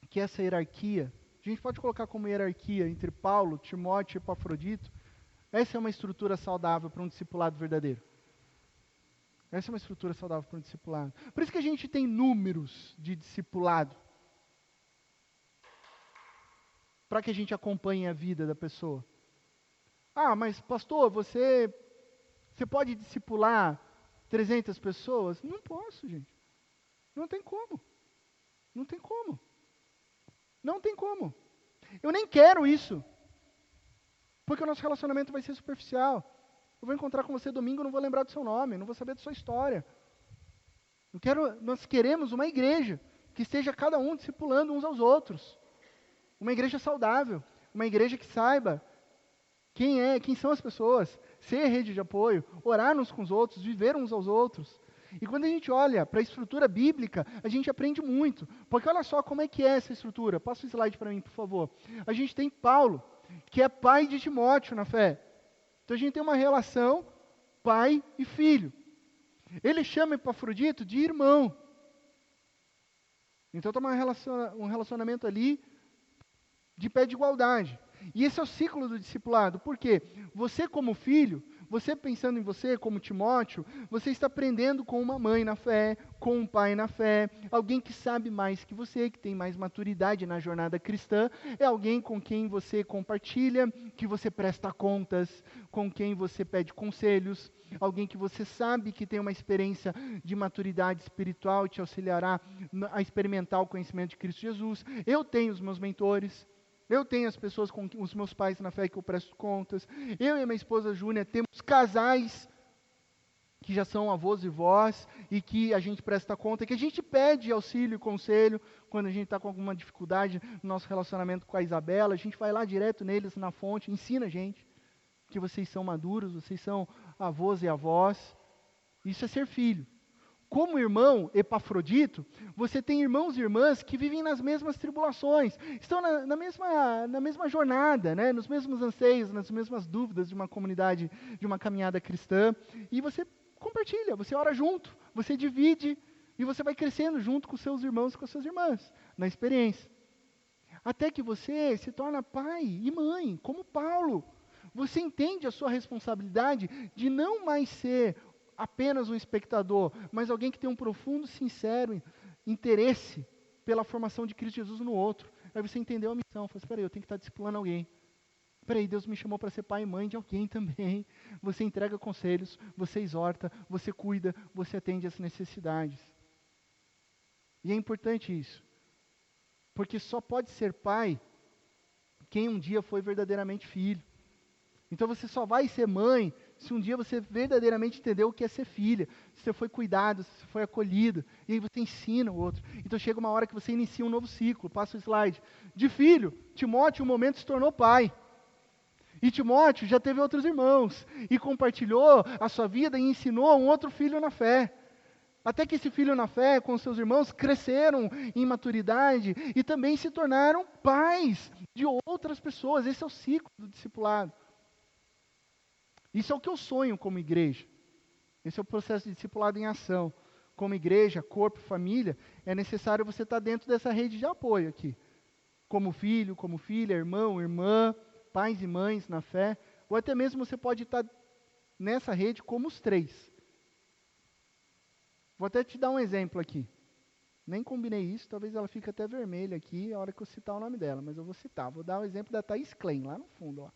que essa hierarquia, a gente pode colocar como hierarquia entre Paulo, Timóteo e Epafrodito, essa é uma estrutura saudável para um discipulado verdadeiro. Essa é uma estrutura saudável para um discipulado. Por isso que a gente tem números de discipulado. Para que a gente acompanhe a vida da pessoa. Ah, mas pastor, você pode discipular 300 pessoas? Não posso, gente. Não tem como. Não tem como. Não tem como. Eu nem quero isso. Porque o nosso relacionamento vai ser superficial. Eu vou encontrar com você domingo, não vou lembrar do seu nome, não vou saber da sua história. Nós queremos uma igreja que esteja cada um discipulando uns aos outros. Uma igreja saudável. Uma igreja que saiba quem são as pessoas, ser rede de apoio, orar uns com os outros, viver uns aos outros. E quando a gente olha para a estrutura bíblica, a gente aprende muito. Porque olha só como é que é essa estrutura. Passa o slide para mim, por favor. A gente tem Paulo, que é pai de Timóteo na fé. Então a gente tem uma relação pai e filho. Ele chama Epafrodito de irmão. Então está um relacionamento ali de pé de igualdade. E esse é o ciclo do discipulado. Por quê? Você como filho, você pensando em você como Timóteo, você está aprendendo com uma mãe na fé, com um pai na fé, alguém que sabe mais que você, que tem mais maturidade na jornada cristã, é alguém com quem você compartilha, que você presta contas, com quem você pede conselhos, alguém que você sabe que tem uma experiência de maturidade espiritual e te auxiliará a experimentar o conhecimento de Cristo Jesus. Eu tenho os meus mentores. Eu tenho as pessoas com os meus pais na fé que eu presto contas. Eu e a minha esposa Júnia temos casais que já são avós e vós e que a gente presta conta, que a gente pede auxílio e conselho quando a gente está com alguma dificuldade no nosso relacionamento com a Isabela. A gente vai lá direto neles na fonte, ensina a gente que vocês são maduros, vocês são avós e avós. Isso é ser filho. Como irmão Epafrodito, você tem irmãos e irmãs que vivem nas mesmas tribulações, estão na mesma jornada, né? Nos mesmos anseios, nas mesmas dúvidas de uma comunidade, de uma caminhada cristã, e você compartilha, você ora junto, você divide, e você vai crescendo junto com seus irmãos e com as suas irmãs, na experiência. Até que você se torna pai e mãe, como Paulo. Você entende a sua responsabilidade de não mais ser apenas um espectador, mas alguém que tem um profundo, sincero interesse pela formação de Cristo Jesus no outro. Aí você entendeu a missão, fala, espera aí, eu tenho que estar discipulando alguém. Espera aí, Deus me chamou para ser pai e mãe de alguém também. Você entrega conselhos, você exorta, você cuida, você atende às necessidades. E é importante isso, porque só pode ser pai quem um dia foi verdadeiramente filho. Então você só vai ser mãe se um dia você verdadeiramente entendeu o que é ser filha, se você foi cuidado, se você foi acolhido, e aí você ensina o outro. Então chega uma hora que você inicia um novo ciclo, passa o slide. De filho, Timóteo, um momento, se tornou pai. E Timóteo já teve outros irmãos, e compartilhou a sua vida e ensinou um outro filho na fé. Até que esse filho na fé, com seus irmãos, cresceram em maturidade e também se tornaram pais de outras pessoas. Esse é o ciclo do discipulado. Isso é o que eu sonho como igreja. Esse é o processo de discipulado em ação. Como igreja, corpo, família, é necessário você estar dentro dessa rede de apoio aqui. Como filho, como filha, irmão, irmã, pais e mães na fé. Ou até mesmo você pode estar nessa rede como os três. Vou até te dar um exemplo aqui. Nem combinei isso, talvez ela fique até vermelha aqui a hora que eu citar o nome dela, mas eu vou citar. Vou dar o exemplo da Thaís Klein, lá no fundo, ó.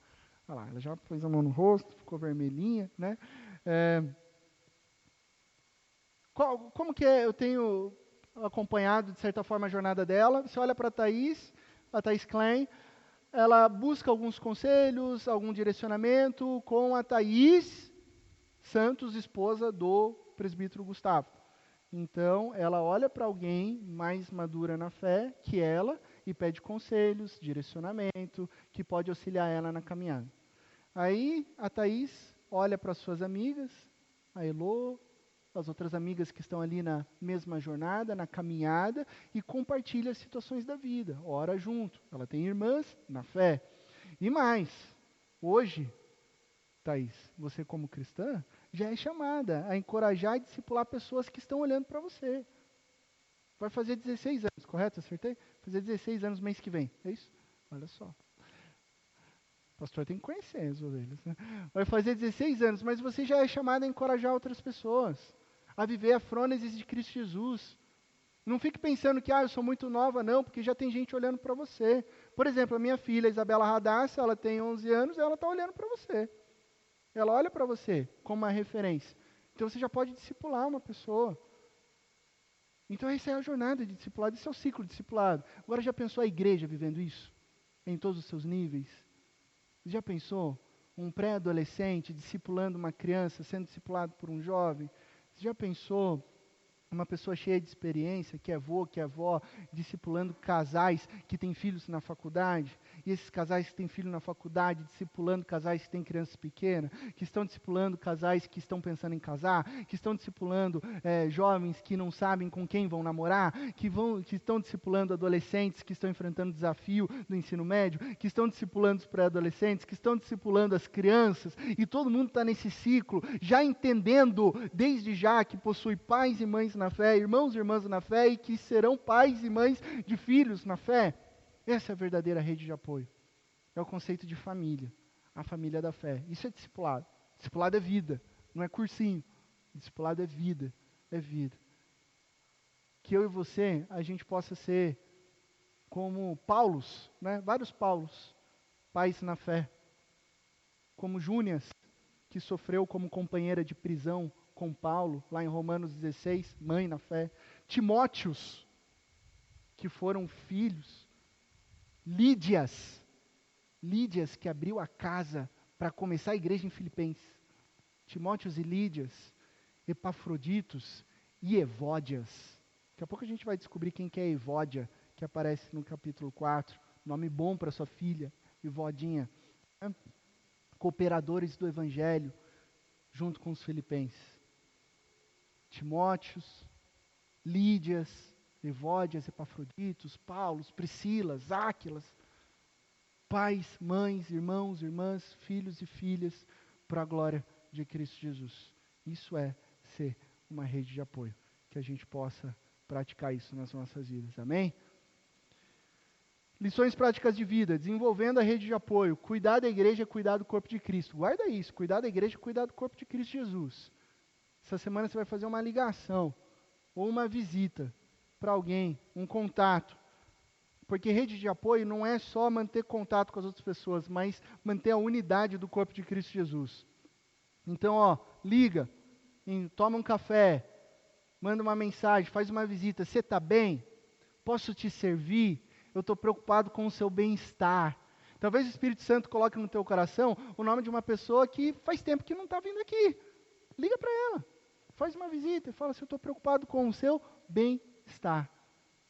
Olha lá, ela já pôs a mão no rosto, ficou vermelhinha, né? Como que eu tenho acompanhado, de certa forma, a jornada dela? Você olha para a Thaís Klein, ela busca alguns conselhos, algum direcionamento com a Thaís Santos, esposa do presbítero Gustavo. Então, ela olha para alguém mais madura na fé que ela e pede conselhos, direcionamento, que pode auxiliar ela na caminhada. Aí, a Thaís olha para as suas amigas, a Elô, as outras amigas que estão ali na mesma jornada, na caminhada, e compartilha as situações da vida, ora junto. Ela tem irmãs na fé. E mais, hoje, Thaís, você como cristã, já é chamada a encorajar e discipular pessoas que estão olhando para você. Vai fazer 16 anos, correto? Acertei? Fazer 16 anos mês que vem, é isso? Olha só. O pastor tem que conhecer as ovelhas, né? Vai fazer 16 anos, mas você já é chamado a encorajar outras pessoas a viver a frônesis de Cristo Jesus. Não fique pensando que, eu sou muito nova, não, porque já tem gente olhando para você. Por exemplo, a minha filha, Isabela Radassa, ela tem 11 anos, ela está olhando para você. Ela olha para você como uma referência. Então você já pode discipular uma pessoa. Então essa é a jornada de discipulado, esse é o ciclo de discipulado. Agora já pensou a igreja vivendo isso? Em todos os seus níveis? Já pensou um pré-adolescente discipulando uma criança, sendo discipulado por um jovem? Já pensou uma pessoa cheia de experiência, que é avô, que é avó, discipulando casais que têm filhos na faculdade, e esses casais que têm filho na faculdade, discipulando casais que têm crianças pequenas, que estão discipulando casais que estão pensando em casar, que estão discipulando jovens que não sabem com quem vão namorar, que estão discipulando adolescentes que estão enfrentando o desafio do ensino médio, que estão discipulando os pré-adolescentes, que estão discipulando as crianças, e todo mundo está nesse ciclo, já entendendo desde já que possui pais e mães na fé, irmãos e irmãs na fé, e que serão pais e mães de filhos na fé. Essa é a verdadeira rede de apoio. É o conceito de família, a família da fé. Isso é discipulado. Discipulado é vida, não é cursinho. Discipulado é vida, é vida. Que eu e você, a gente possa ser como Paulos, né? Vários Paulos, pais na fé. Como Júnias, que sofreu como companheira de prisão com Paulo, lá em Romanos 16, mãe na fé. Timóteos, que foram filhos. Lídias que abriu a casa para começar a igreja em Filipenses. Timóteos e Lídias, Epafroditos e Evódias. Daqui a pouco a gente vai descobrir quem que é Evódia, que aparece no capítulo 4. Nome bom para sua filha, Evodinha. Cooperadores do Evangelho, junto com os filipenses. Timóteos, Lídias, Evódias, Epafroditos, Paulos, Priscilas, Áquilas, pais, mães, irmãos, irmãs, filhos e filhas, para a glória de Cristo Jesus. Isso é ser uma rede de apoio, que a gente possa praticar isso nas nossas vidas, amém? Lições práticas de vida, desenvolvendo a rede de apoio, cuidar da igreja é cuidar do corpo de Cristo. Guarda isso, cuidar da igreja é cuidar do corpo de Cristo Jesus. Essa semana você vai fazer uma ligação, ou uma visita, para alguém, um contato, porque rede de apoio não é só manter contato com as outras pessoas, mas manter a unidade do corpo de Cristo Jesus. Então, liga, toma um café, manda uma mensagem, faz uma visita, você está bem? Posso te servir? Eu estou preocupado com o seu bem-estar. Talvez o Espírito Santo coloque no teu coração o nome de uma pessoa que faz tempo que não está vindo aqui. Liga para ela, faz uma visita e fala assim, eu estou preocupado com o seu bem-estar.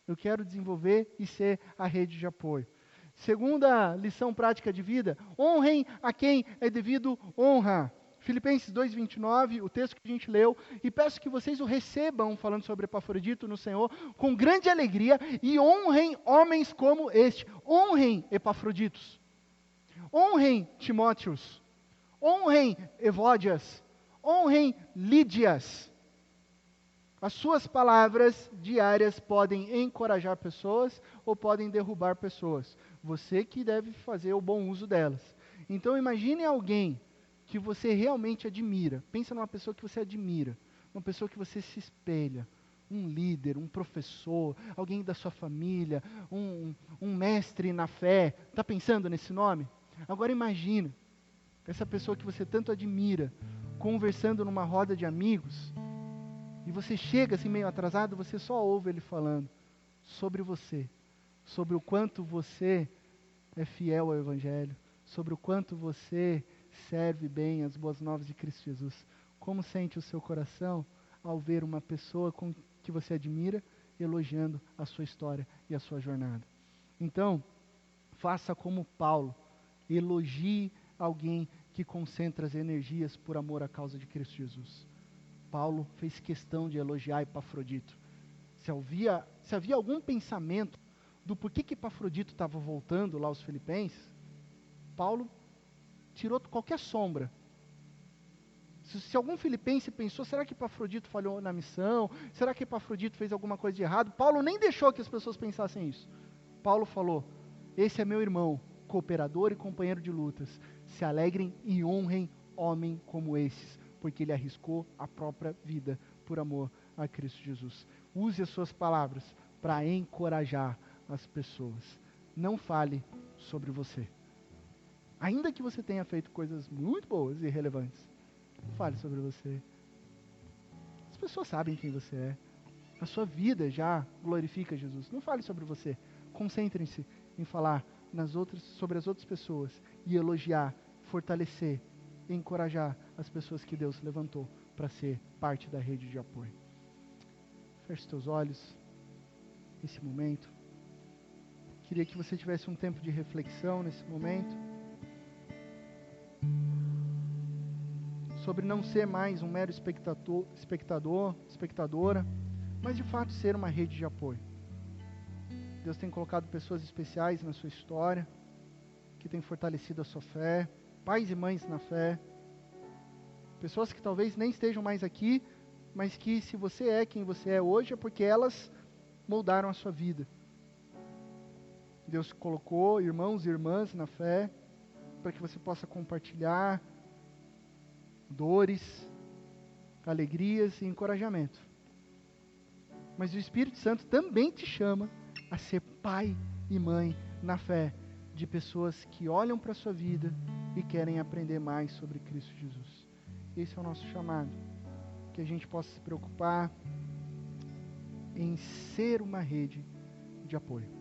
Eu quero desenvolver e ser a rede de apoio. Segunda lição prática de vida, honrem a quem é devido honra. Filipenses 2:29, o texto que a gente leu, e peço que vocês o recebam, falando sobre Epafrodito no Senhor, com grande alegria, e honrem homens como este. Honrem Epafroditos. Honrem Timóteos. Honrem Evódias. Honrem Lídias. As suas palavras diárias podem encorajar pessoas ou podem derrubar pessoas. Você que deve fazer o bom uso delas. Então imagine alguém que você realmente admira. Pensa numa pessoa que você admira. Uma pessoa que você se espelha. Um líder, um professor, alguém da sua família, um mestre na fé. Está pensando nesse nome? Agora imagina essa pessoa que você tanto admira, conversando numa roda de amigos. E você chega assim meio atrasado, você só ouve ele falando sobre você, sobre o quanto você é fiel ao Evangelho, sobre o quanto você serve bem as boas novas de Cristo Jesus. Como sente o seu coração ao ver uma pessoa que você admira elogiando a sua história e a sua jornada? Então, faça como Paulo, elogie alguém que concentra as energias por amor à causa de Cristo Jesus. Paulo fez questão de elogiar Epafrodito. Se havia algum pensamento do porquê que Epafrodito estava voltando lá aos Filipenses, Paulo tirou qualquer sombra. Se algum filipense pensou, será que Epafrodito falhou na missão? Será que Epafrodito fez alguma coisa de errado? Paulo nem deixou que as pessoas pensassem isso. Paulo falou, esse é meu irmão, cooperador e companheiro de lutas. Se alegrem e honrem homem como esses, porque ele arriscou a própria vida por amor a Cristo Jesus. Use as suas palavras para encorajar as pessoas. Não fale sobre você. Ainda que você tenha feito coisas muito boas e relevantes, não fale sobre você. As pessoas sabem quem você é. A sua vida já glorifica Jesus. Não fale sobre você. Concentrem-se em falar sobre as outras pessoas e elogiar, fortalecer, encorajar as pessoas que Deus levantou para ser parte da rede de apoio. Feche os teus olhos nesse momento. Queria que você tivesse um tempo de reflexão nesse momento, sobre não ser mais um mero espectadora, mas de fato ser uma rede de apoio. Deus tem colocado pessoas especiais na sua história, que têm fortalecido a sua fé, pais e mães na fé, pessoas que talvez nem estejam mais aqui, mas que se você é quem você é hoje, é porque elas moldaram a sua vida. Deus colocou irmãos e irmãs na fé, para que você possa compartilhar dores, alegrias e encorajamento. Mas o Espírito Santo também te chama a ser pai e mãe na fé, de pessoas que olham para a sua vida e querem aprender mais sobre Cristo Jesus. Esse é o nosso chamado, que a gente possa se preocupar em ser uma rede de apoio.